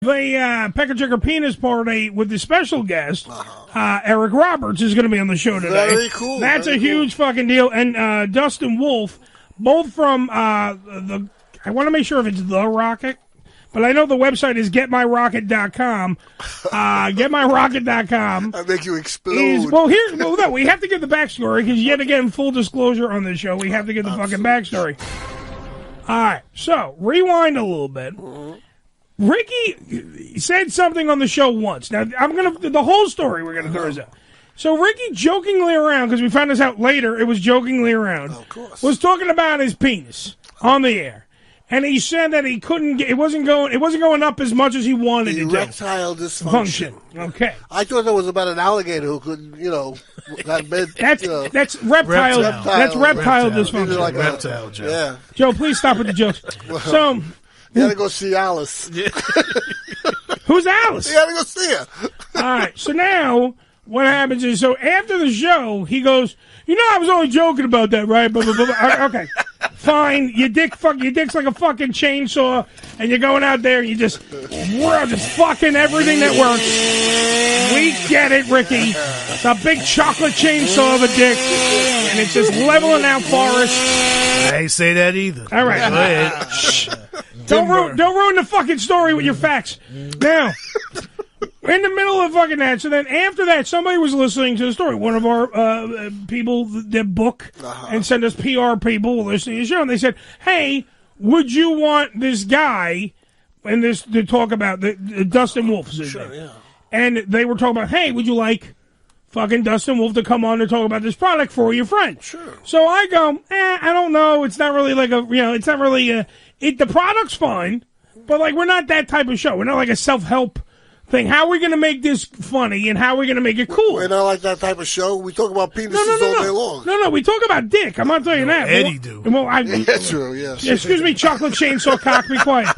The Pecker Checker Penis Party with the special guest, Eric Roberts, is going to be on the show today. Very cool. That's very a huge fucking deal. And Dustin Wolf, both from the... I want to make sure if it's The Rocket, but I know the website is getmyrocket.com. Getmyrocket.com. I make you explode. Well, no, we have to give the backstory, because yet again, full disclosure on this show, we have to give the fucking backstory. All right, so, rewind a little bit. Ricky said something on the show once. Now, the whole story we're gonna throw this out. So Ricky jokingly around, because we found this out later, it was jokingly around, was talking about his penis on the air. And he said that he couldn't get, it wasn't going up as much as he wanted it to. Erectile dysfunction. Okay. I thought that was about an alligator who couldn't, that's reptile. That's reptile dysfunction. Like reptile, Joe. Yeah. Joe, please stop with the jokes. So. You gotta go see Alice. Yeah. Who's Alice? You gotta go see her. All right. So now, what happens is, so after the show, he goes, I was only joking about that, right? Blah, blah, blah, blah. Okay. Fine. Your dick's like a fucking chainsaw, and you're going out there and you just fucking everything that works. We get it, Ricky. It's a big chocolate chainsaw of a dick, and it's just leveling out forests. I ain't say that either. All right. Go ahead. Shh. Don't ruin the fucking story with your facts. Now, in the middle of fucking that, so then after that, somebody was listening to the story. One of our people that book and send us PR people listening to the show, and they said, hey, would you want this guy, and this to talk about, Dustin Wolf. Sure, yeah. And they were talking about, hey, would you like fucking Dustin Wolf to come on and talk about this product for your friend? Sure. So I go, I don't know. It's not really like it's not really the product's fine, but like we're not that type of show. We're not like a self-help thing. How are we going to make this funny and how are we going to make it cool? We're not like that type of show. We talk about penises all day long. No, we talk about dick. I'm not telling you that. Eddie do. Well, that's true, yes. Excuse me, chocolate chainsaw cock, be quiet.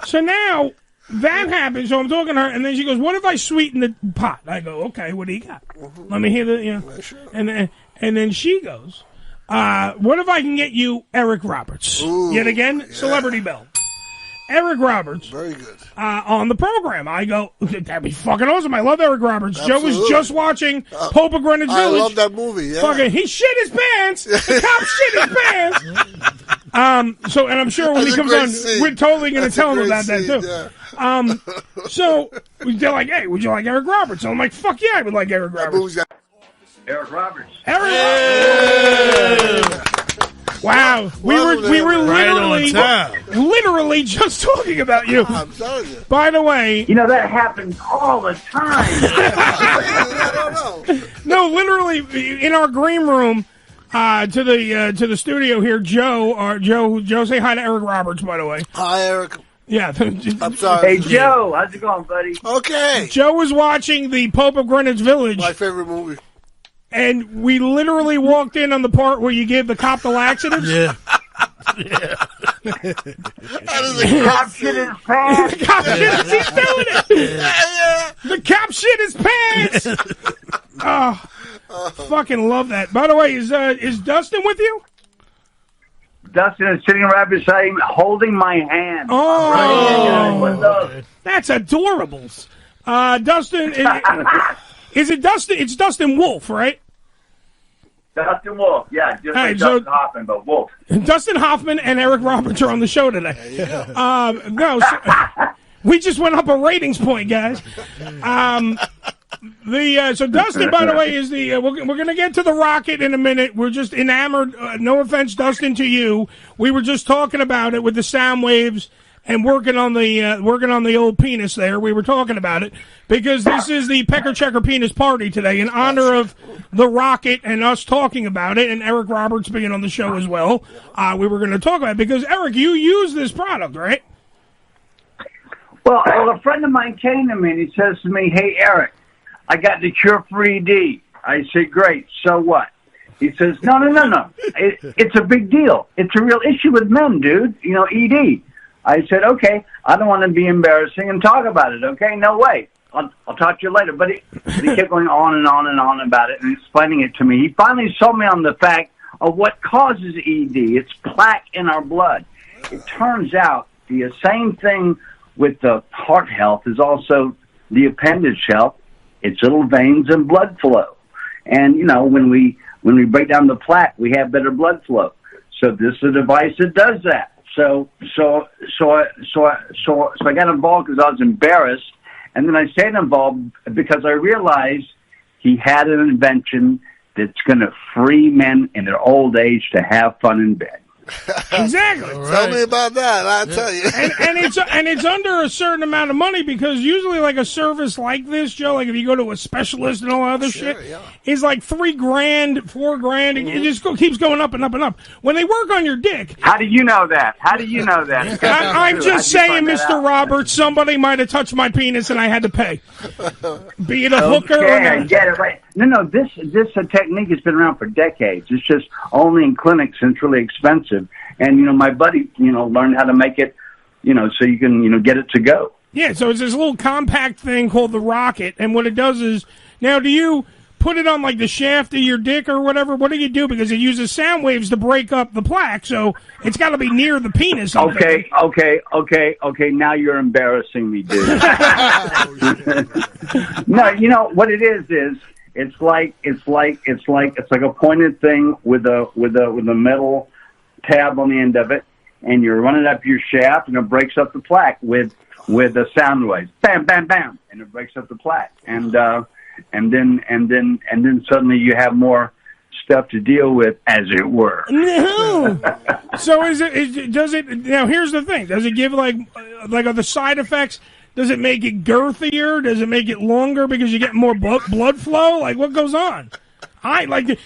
So now that happens, so I'm talking to her, and then she goes, what if I sweeten the pot? I go, okay, what do you got? Let me hear the, Sure. And then she goes, what if I can get you Eric Roberts? Ooh, Yet again, Celebrity Bell. Eric Roberts. Very good. On the program. I go, that'd be fucking awesome. I love Eric Roberts. Absolutely. Joe was just watching Pope of Greenwich Village. I love that movie, yeah. Fucking, he shit his pants. The cop shit his pants. So, and I'm sure when he comes on, we're totally going to tell him about that, too. Yeah. So, they're like, hey, would you like Eric Roberts? And I'm like, fuck yeah, I would like Eric Roberts. Eric Roberts. Wow, we were literally just talking about you. I'm telling you. By the way, that happens all the time. I don't know. No, literally in our green room to the studio here, Joe, say hi to Eric Roberts. By the way, Hi, Eric. yeah. I'm sorry. Hey, Joe, how's it going, buddy? Okay. Joe was watching the Pope of Greenwich Village. My favorite movie. And we literally walked in on the part where you gave the cop the laxatives. Yeah. The cop shit his pants. The cop shit he's doing it. The cop shit his pants. Fucking love that. By the way, is Dustin with you? Dustin is sitting right beside him, holding my hand. Oh, that's adorable. Dustin, is it Dustin? It's Dustin Wolf, right? Dustin Wolf, yeah, just like Dustin Hoffman, but Wolf. Dustin Hoffman and Eric Roberts are on the show today. We just went up a ratings point, guys. So Dustin, by the way, is we're going to get to the Rocket in a minute. We're just enamored. No offense, Dustin, to you. We were just talking about it with the sound waves and working on the old penis there. We were talking about it because this is the Pecker Checker Penis Party today in honor of the Rocket and us talking about it, and Eric Roberts being on the show as well. We were going to talk about it because, Eric, you use this product, right? Well, a friend of mine came to me and he says to me, hey, Eric, I got the cure for ED. I said, great, so what? He says, no. It's a big deal. It's a real issue with men, dude, ED. I said, okay, I don't want to be embarrassing and talk about it, okay? No way. I'll talk to you later. But he kept going on and on and on about it and explaining it to me. He finally sold me on the fact of what causes ED. It's plaque in our blood. It turns out the same thing with the heart health is also the appendage health. It's little veins and blood flow. And, you know, when we break down the plaque, we have better blood flow. So this is a device that does that. So I got involved because I was embarrassed. And then I stayed involved because I realized he had an invention that's going to free men in their old age to have fun in bed. Exactly. Tell me about that. I'll tell you. And it's under a certain amount of money, because usually like a service like this, Joe, like if you go to a specialist and all other shit, is like $3,000, $4,000. It just keeps going up and up and up. When they work on your dick. How do you know that? I'm just saying, Mr. Roberts, somebody might have touched my penis and I had to pay. Be it a hooker or I get it, right. No, this technique has been around for decades. It's just only in clinics and it's really expensive. And, you know, my buddy, you know, learned how to make it, you know, so you can, you know, get it to go. Yeah, so it's this little compact thing called the Rocket, and what it does is, now do you put it on like the shaft of your dick or whatever? What do you do? Because it uses sound waves to break up the plaque, so it's got to be near the penis. Okay. Now you're embarrassing me, dude. No, you know what it is it's like a pointed thing with a metal tab on the end of it, and you're running up your shaft, and it breaks up the plaque with the sound waves. Bam, bam, bam, and it breaks up the plaque, and then suddenly you have more stuff to deal with, as it were. No. So does it? Now here's the thing: does it give like are the side effects? Does it make it girthier? Does it make it longer because you get more blood flow? Like, what goes on?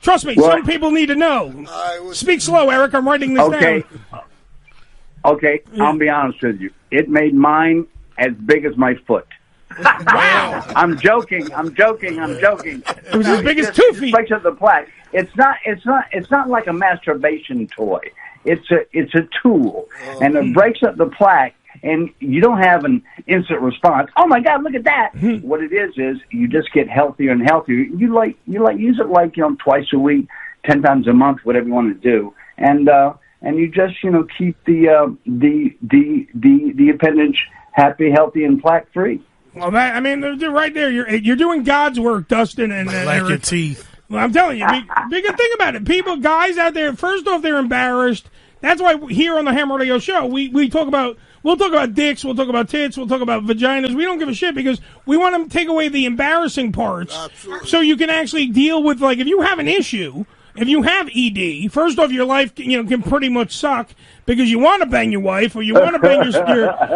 Trust me, some people need to know. Speak slow, Eric. I'm writing this down. Okay, I'll be honest with you. It made mine as big as my foot. Wow. I'm joking. It was as big as 2 feet. It breaks up the plaque. It's not like a masturbation toy. It's a tool, and it breaks up the plaque. And you don't have an instant response. Oh my God, look at that! What it is you just get healthier and healthier. You use it like, you know, twice a week, 10 times a month, whatever you want to do, and you just, you know, keep the appendage happy, healthy, and plaque free. Well, right there, you're doing God's work, Dustin, and like Eric. your teeth. Well, I'm telling you, big thing about it. Guys out there, first off, they're embarrassed. That's why here on the Ham Radio Show, we'll talk about dicks, we'll talk about tits, we'll talk about vaginas. We don't give a shit because we want to take away the embarrassing parts. Absolutely. So you can actually deal with, like, if you have an issue, if you have ED, first off, your life can pretty much suck because you want to bang your wife or you want to bang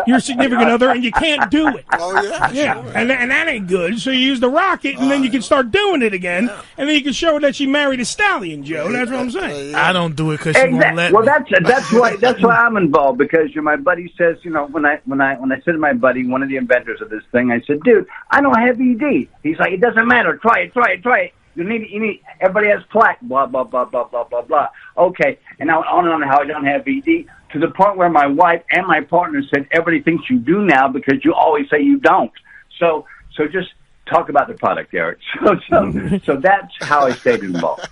your significant other and you can't do it. Oh, yeah. Yeah, sure. and that ain't good. So you use the Rocket, and then you can start doing it again, and then you can show her that she married a stallion, Joe. That's what I'm saying. I don't do it because she won't let Well, me. that's why I'm involved, because my buddy says, you know, when I said to my buddy, one of the inventors of this thing, I said, dude, I don't have ED. He's like, it doesn't matter. Try it. You need. Everybody has plaque. Blah blah blah blah blah blah blah. Okay, and now on and on how I don't have ED, to the point where my wife and my partner said everybody thinks you do now because you always say you don't. So just talk about the product, Eric. So that's how I stayed involved.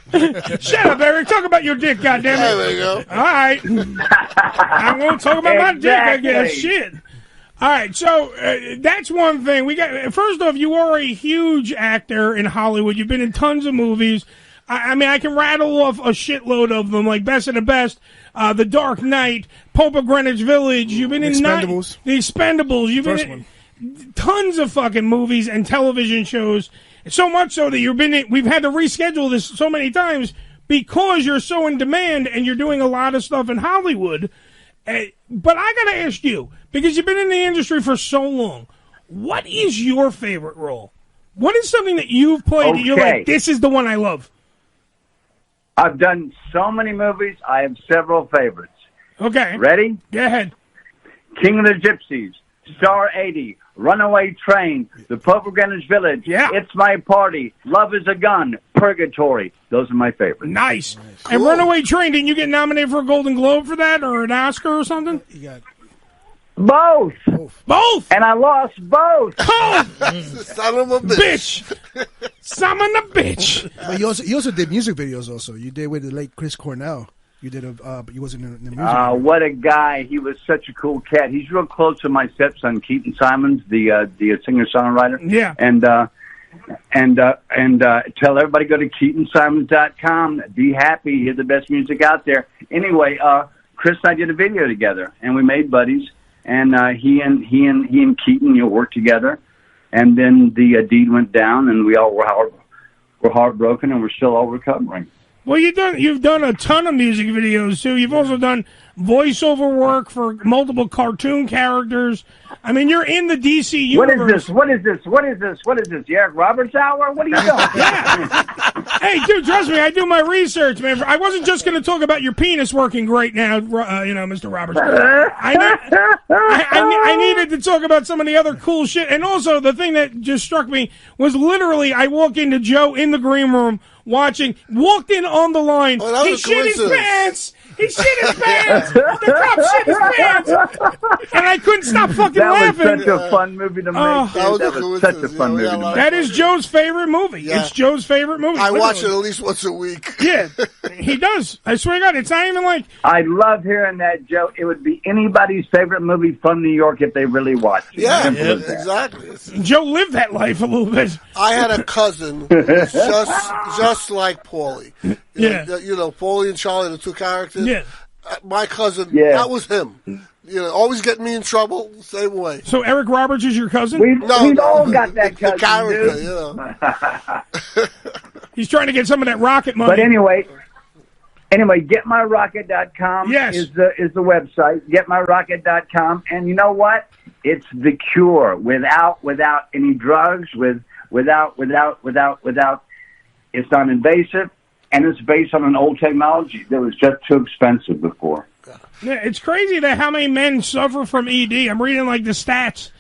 Shut up, Eric. Talk about your dick, goddammit. There we go. All right. I won't talk about my dick, I guess. Shit. All right, so that's one thing. First off, you are a huge actor in Hollywood. You've been in tons of movies. I mean, I can rattle off a shitload of them, like Best of the Best, The Dark Knight, Pope of Greenwich Village. You've been in Expendables. The Expendables. You've been in tons of fucking movies and television shows. So much so that we've had to reschedule this so many times because you're so in demand and you're doing a lot of stuff in Hollywood. But I got to ask you, because you've been in the industry for so long, what is your favorite role? What is something that you've played that you're like, this is the one I love? I've done so many movies. I have several favorites. Okay. Ready? Go ahead. King of the Gypsies, Star 80, Runaway Train, The Pope of Greenwich Village, It's My Party, Love is a Gun, Purgatory. Those are my favorites. Nice. Cool. And Runaway Train, didn't you get nominated for a Golden Globe for that or an Oscar or something? You got Both. Both? And I lost both. Oh! Son of a bitch. Son of a bitch. But you also did music videos also. You did with the late Chris Cornell. You did but you wasn't in the music video. What a guy! He was such a cool cat. He's real close to my stepson, Keaton Simons, the singer-songwriter. Yeah. And tell everybody go to KeatonSimons.com. Be happy. Hear the best music out there. Anyway, Chris and I did a video together, and we made buddies. And he and Keaton, worked together. And then the deed went down, and we all were heartbroken, and we're still all recovering. Well, you've done a ton of music videos too. You've also done voiceover work for multiple cartoon characters. I mean, you're in the DC universe. What is this? The Eric Roberts Hour? What are you doing? Yeah. Hey, dude, trust me, I do my research, man. I wasn't just going to talk about your penis working great now, Mr. Roberts. I needed to talk about some of the other cool shit. And also, the thing that just struck me was literally I walked into Joe in the green room walked in on the line. Oh, he shit his pants. He shit his pants. The cop shit his pants. And I couldn't stop fucking laughing. That was such a fun movie to make. That was such a fun movie to make. That is Joe's favorite movie. Yeah. It's Joe's favorite movie. I watch it at least once a week. Yeah, he does. I swear to God, it's not even like... I love hearing that, Joe. It would be anybody's favorite movie from New York if they really watched it. Yeah, exactly. Joe lived that life a little bit. I had a cousin just like Paulie. You know, Paulie and Charlie, the two characters. Yeah. My cousin, that was him. Always getting me in trouble, same way. So Eric Roberts is your cousin? We've all got that cousin, the character, dude. He's trying to get some of that rocket money. But anyway, getmyrocket.com is the website. Getmyrocket.com, and you know what? It's the cure. Without any drugs. Without. It's non-invasive, and it's based on an old technology that was just too expensive before. Yeah, it's crazy that how many men suffer from ED. I'm reading like the stats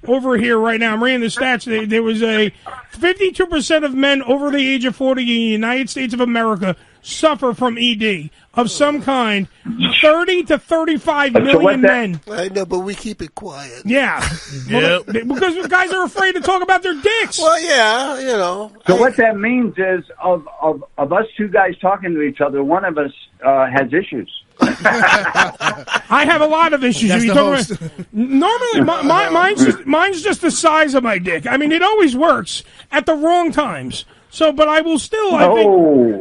over here right now. I'm reading the stats. There was a 52% of men over the age of 40 in the United States of America suffer from ED of some kind. 30 to 35 million men. I know, but we keep it quiet. Yeah. Yep. Because guys are afraid to talk about their dicks. Well, yeah, So what that means is of us two guys talking to each other, one of us has issues. I have a lot of issues. That's the host. Normally, mine's just the size of my dick. I mean, it always works at the wrong times. So, but I will still.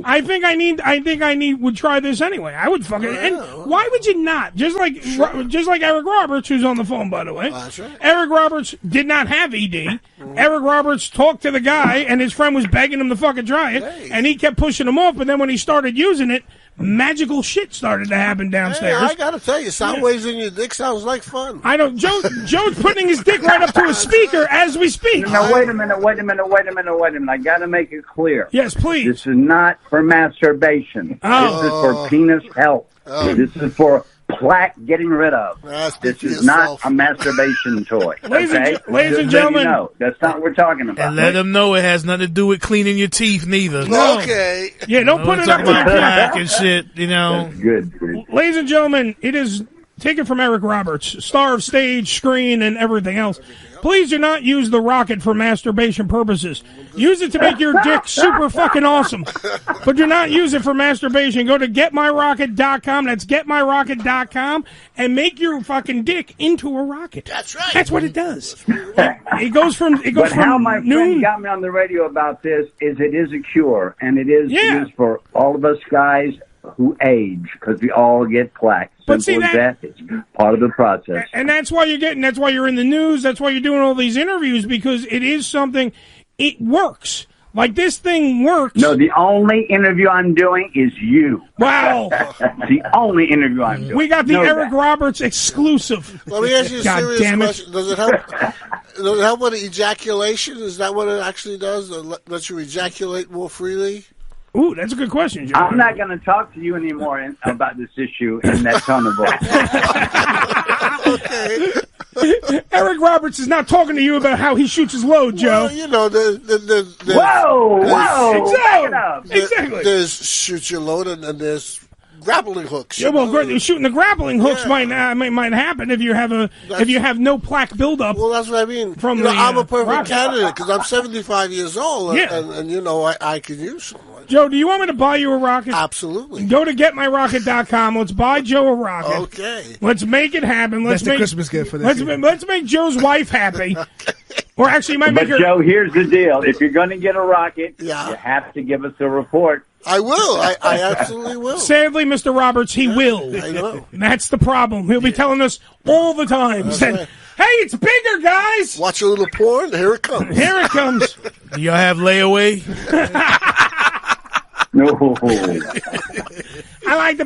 I think I would try this anyway. I would fucking. And why would you not? Just like Eric Roberts, who's on the phone, by the way. That's right. Eric Roberts did not have ED. Eric Roberts talked to the guy, and his friend was begging him to fucking try it, and he kept pushing him off. But then when he started using it, magical shit started to happen downstairs. Hey, I gotta tell you, sound waves in your dick sounds like fun. I know. Joe's putting his dick right up to his speaker as we speak. Now, wait a minute. I gotta make it clear. Yes, please. This is not for masturbation. Oh. This is for penis health. This is for plaque getting rid of. This is not a masturbation toy. Ladies and gentlemen. You know, that's not what we're talking about. And let them know it has nothing to do with cleaning your teeth, neither. No. Okay. Yeah, don't put it up to my your plaque and shit, That's good. Ladies and gentlemen, it is taken from Eric Roberts, star of stage, screen, and everything else. Please do not use the rocket for masturbation purposes. Use it to make your dick super fucking awesome. But do not use it for masturbation. Go to getmyrocket.com. That's getmyrocket.com. And make your fucking dick into a rocket. That's right. That's what it does. It goes from But how my noon. friend got me on the radio about this is it is a cure. And it is used for all of us guys who age, because we all get plaque. Simple as that. It's part of the process. And that's why that's why you're in the news, that's why you're doing all these interviews, because it is something, it works. Like, this thing works. No, the only interview I'm doing is you. Wow. The only interview I'm doing. We got the Eric Roberts exclusive. Let me ask you a God serious damn it. question. Does it help with ejaculation? Is that what it actually does? It lets you ejaculate more freely? Ooh, that's a good question, Joe. I'm not going to talk to you anymore about this issue in that tone of voice. Okay. Eric Roberts is not talking to you about how he shoots his load, Joe. Well, you know, there's whoa! Exactly. There's shoot your load and there's grappling hooks. Yeah, well, shooting the grappling hooks might happen if you have no plaque buildup. Well, that's what I mean. I'm a perfect candidate because I'm 75 years old, and I could use some. Joe, do you want me to buy you a rocket? Absolutely. Go to getmyrocket.com. Let's buy Joe a rocket. Okay. Let's make it happen. That's the Christmas gift for this. Let's make Joe's wife happy. Or actually, But Joe, here's the deal: if you're going to get a rocket, you have to give us a report. I will. I absolutely will. Sadly, Mr. Roberts, he will. I know. That's the problem. He'll be telling us all the time. Saying, right. Hey, it's bigger, guys. Watch a little porn. Here it comes. Here it comes. Do y'all have layaway? No. I like to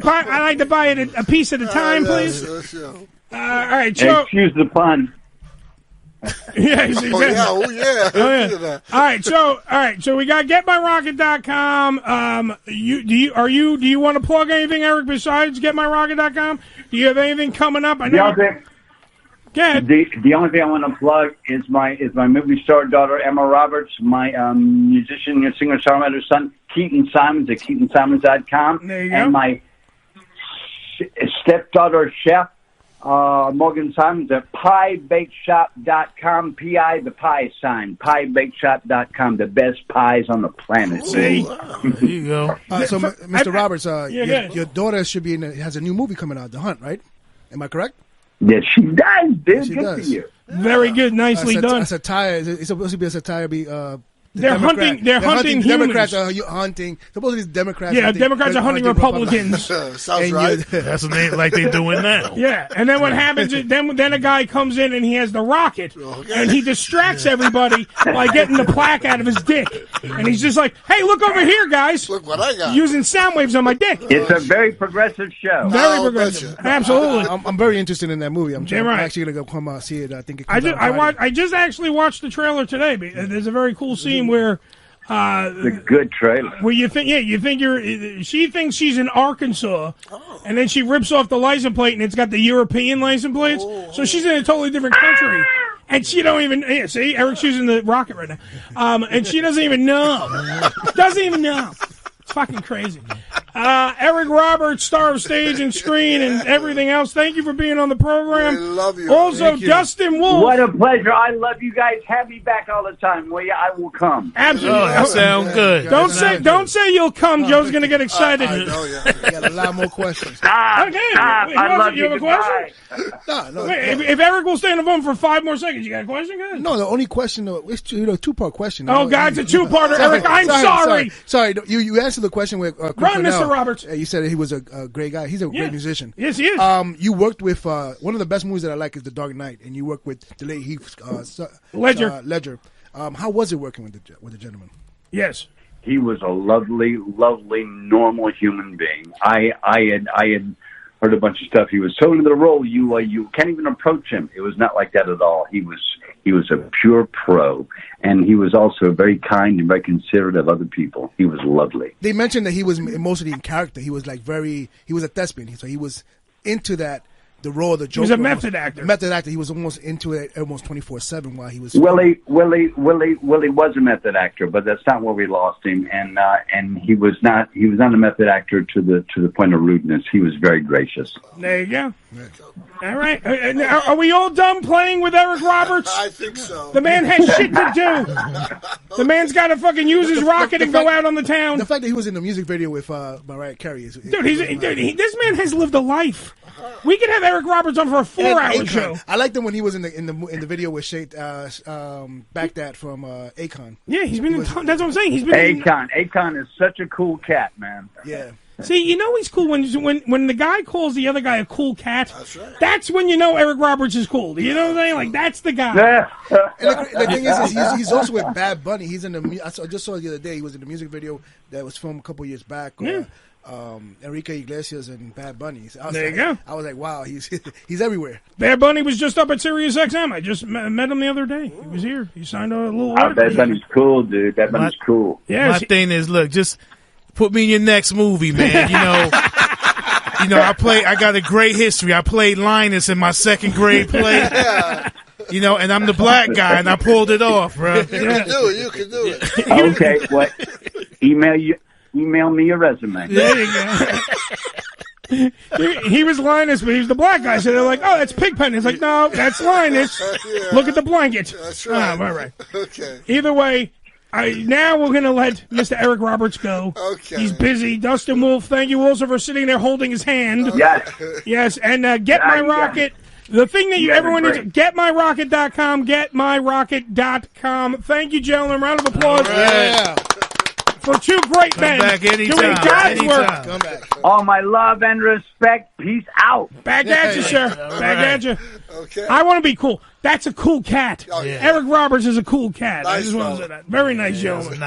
buy it a piece at a time, please. Sure. All right, Joe. Excuse the pun. Yeah. Oh yeah. All right, so we got getmyrocket.com. Do you want to plug anything, Eric, besides getmyrocket.com? Do you have anything coming up? I know. The only thing I want to plug is my movie star daughter Emma Roberts, my musician, singer, songwriter son Keaton Simons at KeatonSimons.com, There you go. and my stepdaughter chef Morgan Simons at PieBakeShop.com. P-I, the pie sign, PieBakeShop.com. The best pies on the planet. See, there you go. So, Mr. Roberts, your daughter has a new movie coming out, The Hunt, right? Am I correct? Yes, she does, dude. Yes, she Good does. for you. very good, nicely done. A satire. It's supposed to be a satire. They're hunting humans. Democrats are hunting. Supposedly, it's Democrats. Yeah, Democrats are hunting Republicans. Sounds right. That's what they like they're doing now. Yeah, and then what happens is then a guy comes in and he has the rocket, and he distracts everybody by getting the plaque out of his dick, and he's just like, "Hey, look over here, guys! Look what I got." Using sound waves on my dick." It's a very progressive show. Very I'll progressive. bet you. Absolutely. I'm very interested in that movie. I'm right. actually going to go come see it. I think it I comes out Friday. I just actually watched the trailer today. There's a very cool scene where. It's a good trailer. Well, she thinks she's in Arkansas, and then she rips off the license plate, and it's got the European license plates. So she's in a totally different country, and she don't even see Eric's using the rocket right now, and she doesn't even know. It's fucking crazy. Eric Roberts, star of stage and screen and everything else. Thank you for being on the program. We love you. Also, Dustin Wolf. What a pleasure. I love you guys. Have me back all the time, will you? I will come. Absolutely. Oh, that sounds good. Don't say you'll come. Joe's going to get excited. I know, yeah. I got a lot more questions. Stop. Okay. Stop. I love you. You have a question? No. Wait, if Eric will stay on the phone for 5 more seconds, you got a question, guys? No, the only question, though, it's two-part question. Oh, God, it's a two-parter. Eric, I'm sorry. Sorry. You answered the question with Chris Right, Cornell. Mr. Roberts. You said he was a great guy. He's a great musician. Yes, he is. You worked with one of the best movies that I like is The Dark Knight, and you worked with the late Heath Ledger. How was it working with the gentleman? Yes. He was a lovely, lovely, normal human being. I had heard a bunch of stuff. He was so into the role, you can't even approach him. It was not like that at all. He was a pure pro, and he was also very kind and very considerate of other people. He was lovely. They mentioned that he was mostly in character. He was he was a thespian, so he was into that. The role of the Joker. He was a method actor. Method actor. He was almost into it, almost 24/7 while he was. Willie was a method actor, but that's not where we lost him. And he was not a method actor to the point of rudeness. He was very gracious. There you go. All right. Are we all done playing with Eric Roberts? I think so. The man has shit to do. The man's got to fucking use his rocket and go out on the town. The fact that he was in the music video with Mariah Carey is. This man has lived a life. We could have Eric Roberts on for a 4-hour show. I liked him when he was in the video with Shake Baghdad from Akon. Yeah, he's been. That's what I'm saying. He's been. Akon is such a cool cat, man. Yeah. See, you know he's cool when the guy calls the other guy a cool cat. That's right. That's when you know Eric Roberts is cool. You know what I'm saying? Like that's the guy. And the thing is he's also with Bad Bunny. He's in the. I just saw the other day. He was in the music video that was filmed a couple years back. Yeah. Enrique Iglesias and Bad Bunny. There you go. I was like, wow, he's everywhere. Bad Bunny was just up at Sirius XM. I just met him the other day. He was here. He signed a little order. Bad Bunny's cool, dude. Bad Bunny's cool. Yeah. My thing is, look, just put me in your next movie, man. I got a great history. I played Linus in my second grade play. Yeah. And I'm the black guy, and I pulled it off, bro. You can do it. Okay, what? Email me your resume. There you go. He was Linus, but he was the black guy. So they're like, "Oh, that's Pigpen." He's like, "No, that's Linus. Look at the blanket." That's right. All right. Okay. Either way, now we're gonna let Mr. Eric Roberts go. Okay. He's busy. Dustin Wolf, thank you also for sitting there holding his hand. Yes. Yes, and Get My Rocket. The thing that everyone needs, getmyrocket.com, getmyrocket.com. Thank you, gentlemen. Round of applause. Yeah. For two great men back anytime. doing God's work. Come back. All my love and respect. Peace out. Back at you, sir. Back at you. Okay. I want to be cool. That's a cool cat. Oh, yeah. Eric Roberts is a cool cat. I Nice just want to say that. Very nice gentleman.